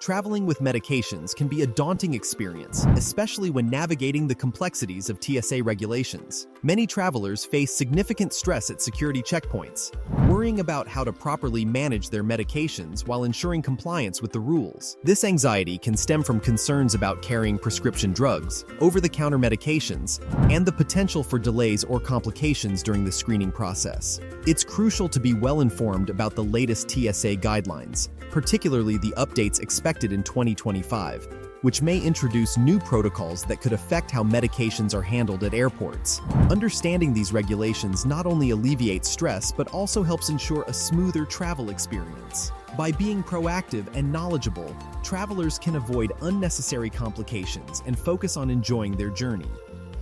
Traveling with medications can be a daunting experience, especially when navigating the complexities of TSA regulations. Many travelers face significant stress at security checkpoints, worrying about how to properly manage their medications while ensuring compliance with the rules. This anxiety can stem from concerns about carrying prescription drugs, over-the-counter medications, and the potential for delays or complications during the screening process. It's crucial to be well informed about the latest TSA guidelines, particularly the updates expected in 2025, which may introduce new protocols that could affect how medications are handled at airports. Understanding these regulations not only alleviates stress, but also helps ensure a smoother travel experience. By being proactive and knowledgeable, travelers can avoid unnecessary complications and focus on enjoying their journey.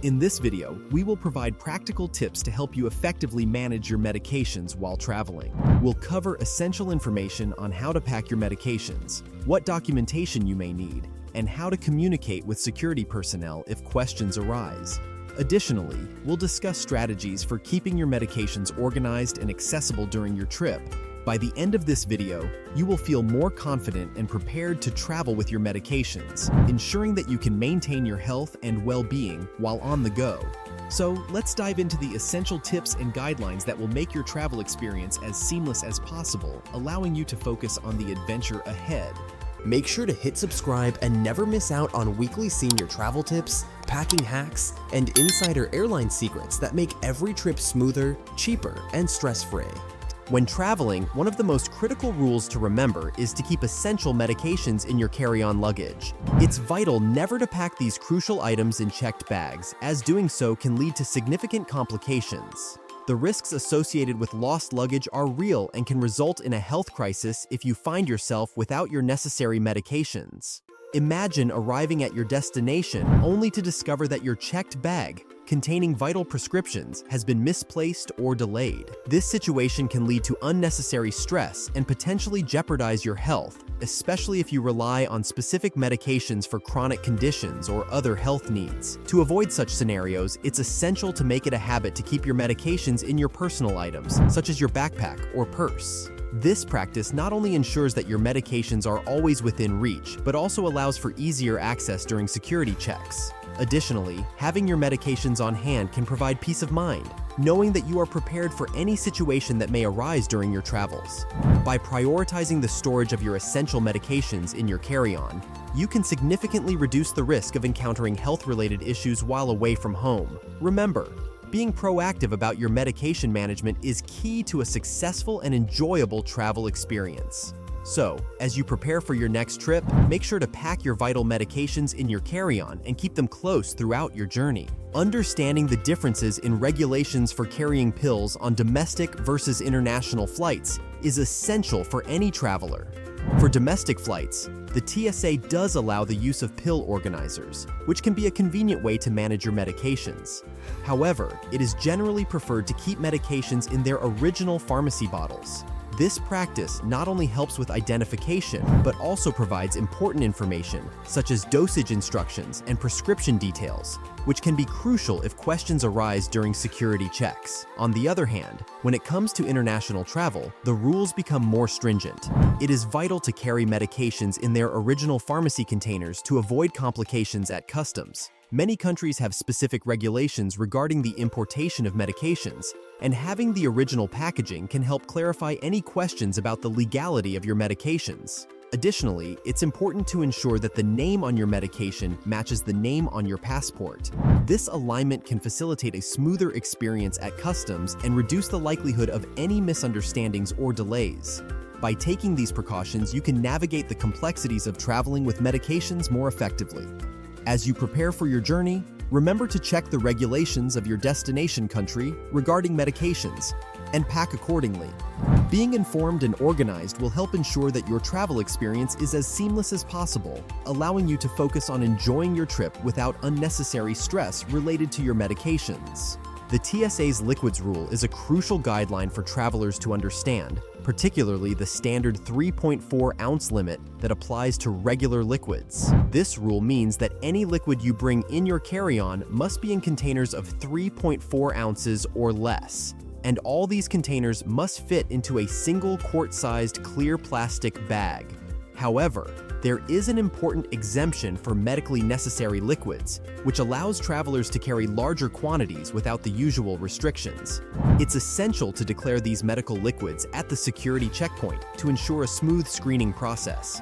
In this video, we will provide practical tips to help you effectively manage your medications while traveling. We'll cover essential information on how to pack your medications, what documentation you may need, and how to communicate with security personnel if questions arise. Additionally, we'll discuss strategies for keeping your medications organized and accessible during your trip. By the end of this video, you will feel more confident and prepared to travel with your medications, ensuring that you can maintain your health and well-being while on the go. So, let's dive into the essential tips and guidelines that will make your travel experience as seamless as possible, allowing you to focus on the adventure ahead. Make sure to hit subscribe and never miss out on weekly senior travel tips, packing hacks, and insider airline secrets that make every trip smoother, cheaper, and stress-free. When traveling, one of the most critical rules to remember is to keep essential medications in your carry-on luggage. It's vital never to pack these crucial items in checked bags, as doing so can lead to significant complications. The risks associated with lost luggage are real and can result in a health crisis if you find yourself without your necessary medications. Imagine arriving at your destination only to discover that your checked bag, containing vital prescriptions, has been misplaced or delayed. This situation can lead to unnecessary stress and potentially jeopardize your health, especially if you rely on specific medications for chronic conditions or other health needs. To avoid such scenarios, it's essential to make it a habit to keep your medications in your personal items, such as your backpack or purse. This practice not only ensures that your medications are always within reach, but also allows for easier access during security checks. Additionally, having your medications on hand can provide peace of mind, knowing that you are prepared for any situation that may arise during your travels. By prioritizing the storage of your essential medications in your carry-on, you can significantly reduce the risk of encountering health-related issues while away from home. Remember, being proactive about your medication management is key to a successful and enjoyable travel experience. So, as you prepare for your next trip, make sure to pack your vital medications in your carry-on and keep them close throughout your journey. Understanding the differences in regulations for carrying pills on domestic versus international flights is essential for any traveler. For domestic flights, the TSA does allow the use of pill organizers, which can be a convenient way to manage your medications. However, it is generally preferred to keep medications in their original pharmacy bottles. This practice not only helps with identification, but also provides important information, such as dosage instructions and prescription details, which can be crucial if questions arise during security checks. On the other hand, when it comes to international travel, the rules become more stringent. It is vital to carry medications in their original pharmacy containers to avoid complications at customs. Many countries have specific regulations regarding the importation of medications, and having the original packaging can help clarify any questions about the legality of your medications. Additionally, it's important to ensure that the name on your medication matches the name on your passport. This alignment can facilitate a smoother experience at customs and reduce the likelihood of any misunderstandings or delays. By taking these precautions, you can navigate the complexities of traveling with medications more effectively. As you prepare for your journey, remember to check the regulations of your destination country regarding medications and pack accordingly. Being informed and organized will help ensure that your travel experience is as seamless as possible, allowing you to focus on enjoying your trip without unnecessary stress related to your medications. The TSA's liquids rule is a crucial guideline for travelers to understand, particularly the standard 3.4-ounce limit that applies to regular liquids. This rule means that any liquid you bring in your carry-on must be in containers of 3.4 ounces or less, and all these containers must fit into a single quart-sized clear plastic bag. However, there is an important exemption for medically necessary liquids, which allows travelers to carry larger quantities without the usual restrictions. It's essential to declare these medical liquids at the security checkpoint to ensure a smooth screening process.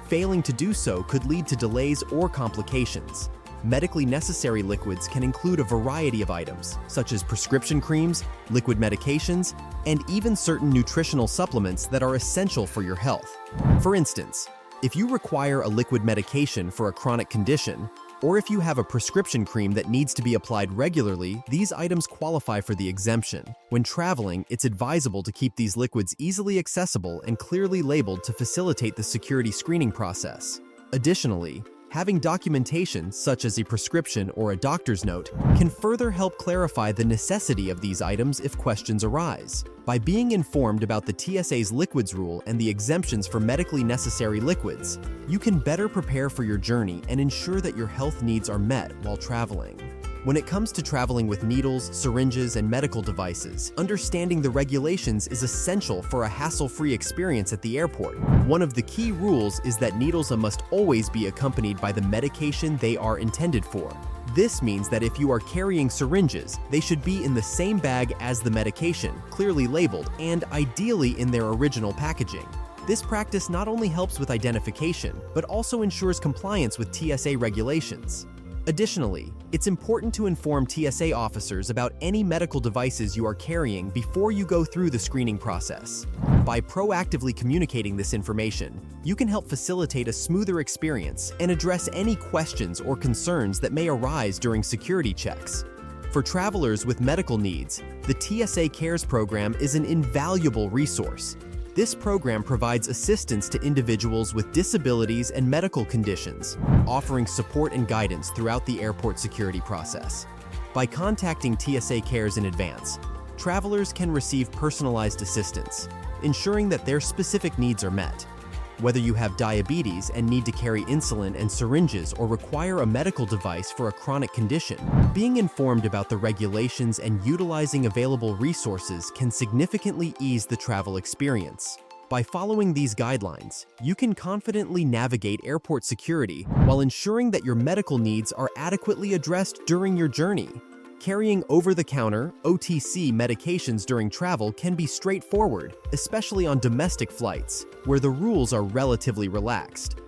Failing to do so could lead to delays or complications. Medically necessary liquids can include a variety of items, such as prescription creams, liquid medications, and even certain nutritional supplements that are essential for your health. For instance, if you require a liquid medication for a chronic condition, or if you have a prescription cream that needs to be applied regularly, these items qualify for the exemption. When traveling, it's advisable to keep these liquids easily accessible and clearly labeled to facilitate the security screening process. Additionally, having documentation, such as a prescription or a doctor's note, can further help clarify the necessity of these items if questions arise. By being informed about the TSA's liquids rule and the exemptions for medically necessary liquids, you can better prepare for your journey and ensure that your health needs are met while traveling. When it comes to traveling with needles, syringes, and medical devices, understanding the regulations is essential for a hassle-free experience at the airport. One of the key rules is that needles must always be accompanied by the medication they are intended for. This means that if you are carrying syringes, they should be in the same bag as the medication, clearly labeled, and ideally in their original packaging. This practice not only helps with identification, but also ensures compliance with TSA regulations. Additionally, it's important to inform TSA officers about any medical devices you are carrying before you go through the screening process. By proactively communicating this information, you can help facilitate a smoother experience and address any questions or concerns that may arise during security checks. For travelers with medical needs, the TSA Cares program is an invaluable resource. This program provides assistance to individuals with disabilities and medical conditions, offering support and guidance throughout the airport security process. By contacting TSA Cares in advance, travelers can receive personalized assistance, ensuring that their specific needs are met. Whether you have diabetes and need to carry insulin and syringes or require a medical device for a chronic condition, being informed about the regulations and utilizing available resources can significantly ease the travel experience. By following these guidelines, you can confidently navigate airport security while ensuring that your medical needs are adequately addressed during your journey. Carrying over-the-counter, OTC medications during travel can be straightforward, especially on domestic flights, where the rules are relatively relaxed.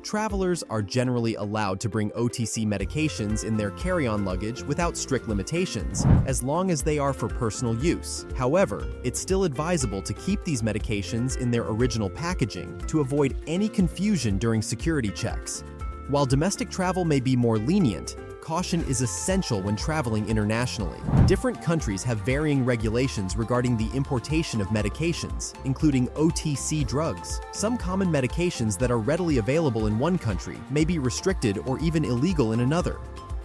Travelers are generally allowed to bring OTC medications in their carry-on luggage without strict limitations, as long as they are for personal use. However, it's still advisable to keep these medications in their original packaging to avoid any confusion during security checks. While domestic travel may be more lenient, caution is essential when traveling internationally. Different countries have varying regulations regarding the importation of medications, including OTC drugs. Some common medications that are readily available in one country may be restricted or even illegal in another.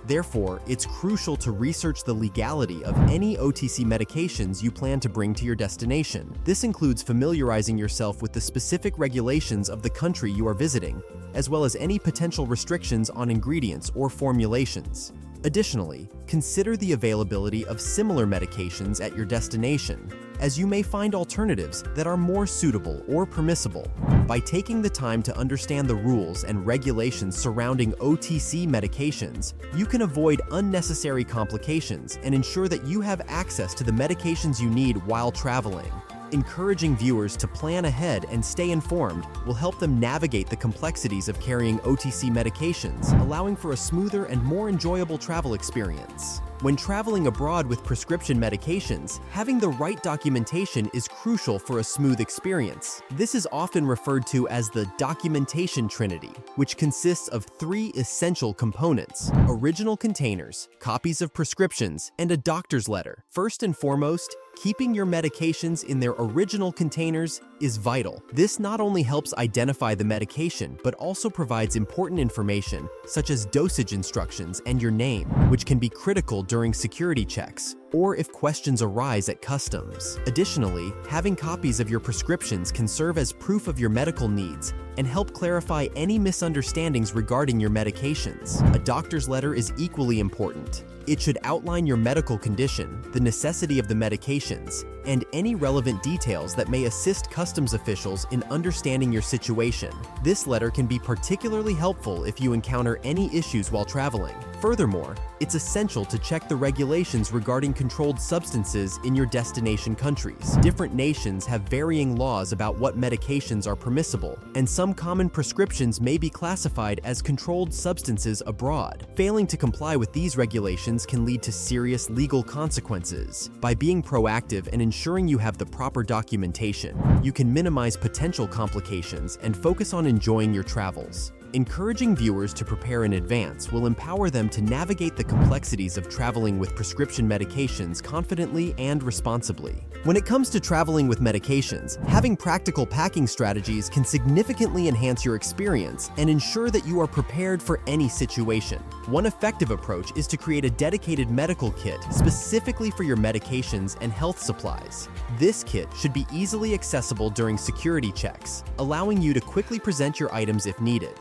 Therefore, it's crucial to research the legality of any OTC medications you plan to bring to your destination. This includes familiarizing yourself with the specific regulations of the country you are visiting, as well as any potential restrictions on ingredients or formulations. Additionally, consider the availability of similar medications at your destination, as you may find alternatives that are more suitable or permissible. By taking the time to understand the rules and regulations surrounding OTC medications, you can avoid unnecessary complications and ensure that you have access to the medications you need while traveling. Encouraging viewers to plan ahead and stay informed will help them navigate the complexities of carrying OTC medications, allowing for a smoother and more enjoyable travel experience. When traveling abroad with prescription medications, having the right documentation is crucial for a smooth experience. This is often referred to as the documentation trinity, which consists of three essential components: original containers, copies of prescriptions, and a doctor's letter. First and foremost, keeping your medications in their original containers is vital. This not only helps identify the medication, but also provides important information, such as dosage instructions and your name, which can be critical during security checks, or if questions arise at customs. Additionally, having copies of your prescriptions can serve as proof of your medical needs and help clarify any misunderstandings regarding your medications. A doctor's letter is equally important. It should outline your medical condition, the necessity of the medications, and any relevant details that may assist customs officials in understanding your situation. This letter can be particularly helpful if you encounter any issues while traveling. Furthermore, it's essential to check the regulations regarding controlled substances in your destination countries. Different nations have varying laws about what medications are permissible, and some common prescriptions may be classified as controlled substances abroad. Failing to comply with these regulations can lead to serious legal consequences. By being proactive and ensuring you have the proper documentation, you can minimize potential complications and focus on enjoying your travels. Encouraging viewers to prepare in advance will empower them to navigate the complexities of traveling with prescription medications confidently and responsibly. When it comes to traveling with medications, having practical packing strategies can significantly enhance your experience and ensure that you are prepared for any situation. One effective approach is to create a dedicated medical kit specifically for your medications and health supplies. This kit should be easily accessible during security checks, allowing you to quickly present your items if needed.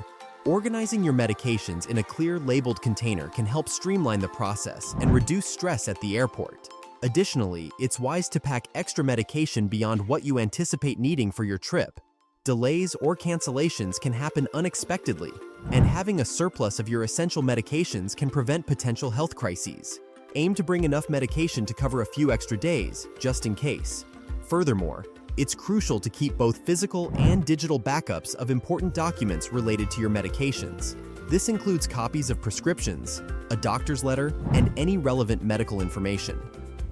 Organizing your medications in a clear labeled container can help streamline the process and reduce stress at the airport. Additionally, it's wise to pack extra medication beyond what you anticipate needing for your trip. Delays or cancellations can happen unexpectedly, and having a surplus of your essential medications can prevent potential health crises. Aim to bring enough medication to cover a few extra days, just in case. Furthermore, it's crucial to keep both physical and digital backups of important documents related to your medications. This includes copies of prescriptions, a doctor's letter, and any relevant medical information.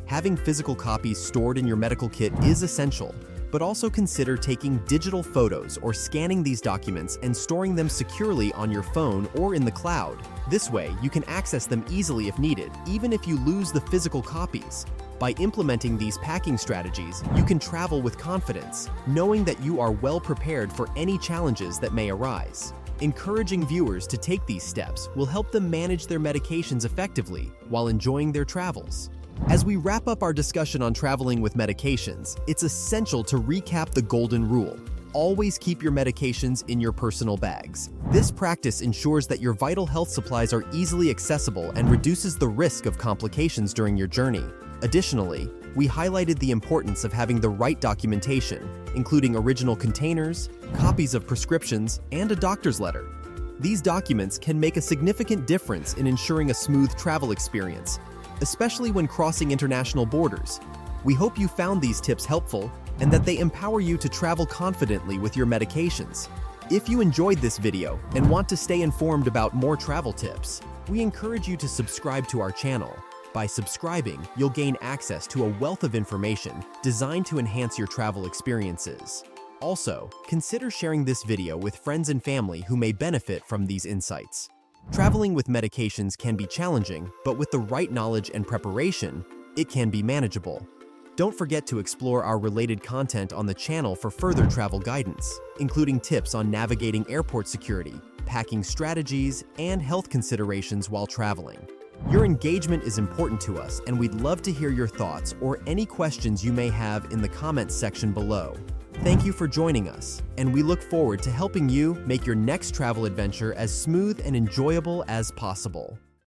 Having physical copies stored in your medical kit is essential, but also consider taking digital photos or scanning these documents and storing them securely on your phone or in the cloud. This way, you can access them easily if needed, even if you lose the physical copies. By implementing these packing strategies, you can travel with confidence, knowing that you are well prepared for any challenges that may arise. Encouraging viewers to take these steps will help them manage their medications effectively while enjoying their travels. As we wrap up our discussion on traveling with medications, it's essential to recap the golden rule. Always keep your medications in your personal bags. This practice ensures that your vital health supplies are easily accessible and reduces the risk of complications during your journey. Additionally, we highlighted the importance of having the right documentation, including original containers, copies of prescriptions, and a doctor's letter. These documents can make a significant difference in ensuring a smooth travel experience, especially when crossing international borders. We hope you found these tips helpful and that they empower you to travel confidently with your medications. If you enjoyed this video and want to stay informed about more travel tips, we encourage you to subscribe to our channel. By subscribing, you'll gain access to a wealth of information designed to enhance your travel experiences. Also, consider sharing this video with friends and family who may benefit from these insights. Traveling with medications can be challenging, but with the right knowledge and preparation, it can be manageable. Don't forget to explore our related content on the channel for further travel guidance, including tips on navigating airport security, packing strategies, and health considerations while traveling. Your engagement is important to us, and we'd love to hear your thoughts or any questions you may have in the comments section below. Thank you for joining us, and we look forward to helping you make your next travel adventure as smooth and enjoyable as possible.